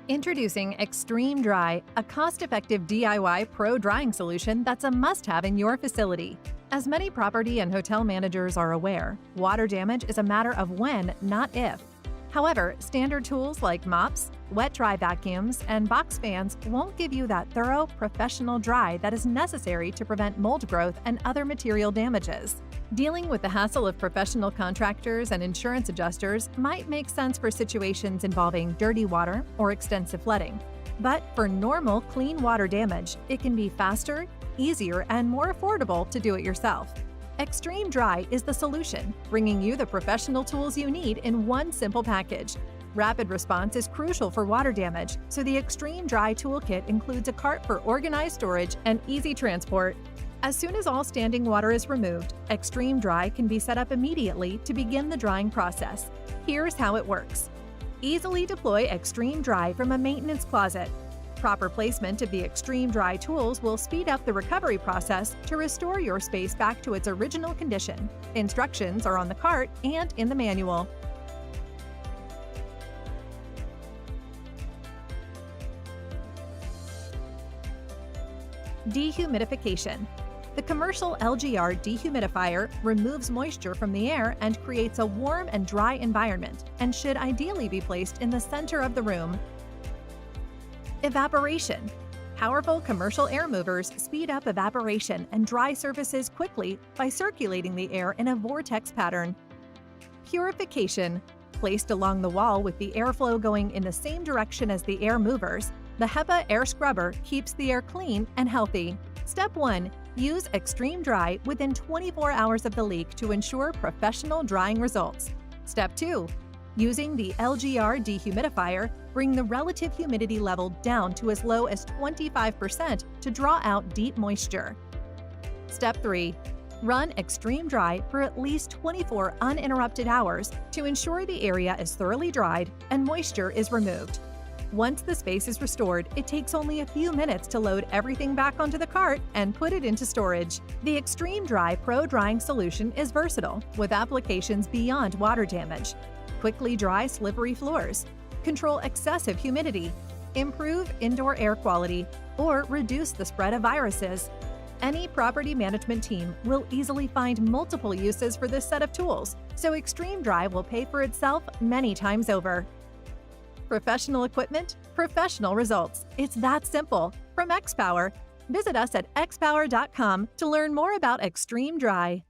Introducing Extreme Dry, a cost-effective DIY pro drying solution that's a must-have in your facility. As many property and hotel managers are aware, water damage is a matter of when, not if. However, standard tools like mops, wet-dry vacuums, and box fans won't give you that thorough, professional dry that is necessary to prevent mold growth and other material damages. Dealing with the hassle of professional contractors and insurance adjusters might make sense for situations involving dirty water or extensive flooding. But for normal, clean water damage, it can be faster, easier, and more affordable to do it yourself. Extreme Dry is the solution, bringing you the professional tools you need in one simple package. Rapid response is crucial for water damage, so the Extreme Dry Toolkit includes a cart for organized storage and easy transport. As soon as all standing water is removed, Extreme Dry can be set up immediately to begin the drying process. Here's how it works. Easily deploy Extreme Dry from a maintenance closet. Proper placement of the Extreme Dry tools will speed up the recovery process to restore your space back to its original condition. Instructions are on the cart and in the manual. Dehumidification. The commercial LGR dehumidifier removes moisture from the air and creates a warm and dry environment, and should ideally be placed in the center of the room. Evaporation. Powerful commercial air movers speed up evaporation and dry surfaces quickly by circulating the air in a vortex pattern. Purification. Placed along the wall with the airflow going in the same direction as the air movers, the HEPA air scrubber keeps the air clean and healthy. Step 1. Use Extreme Dry within 24 hours of the leak to ensure professional drying results. Step 2. Using the LGR dehumidifier, bring the relative humidity level down to as low as 25% to draw out deep moisture. Step 3. Run Extreme Dry for at least 24 uninterrupted hours to ensure the area is thoroughly dried and moisture is removed. Once the space is restored, it takes only a few minutes to load everything back onto the cart and put it into storage. The Extreme Dry Pro Drying Solution is versatile, with applications beyond water damage. Quickly dry slippery floors, control excessive humidity, improve indoor air quality, or reduce the spread of viruses. Any property management team will easily find multiple uses for this set of tools, so Extreme Dry will pay for itself many times over. Professional equipment, professional results. It's that simple. From XPower. Visit us at xpower.com to learn more about Extreme Dry.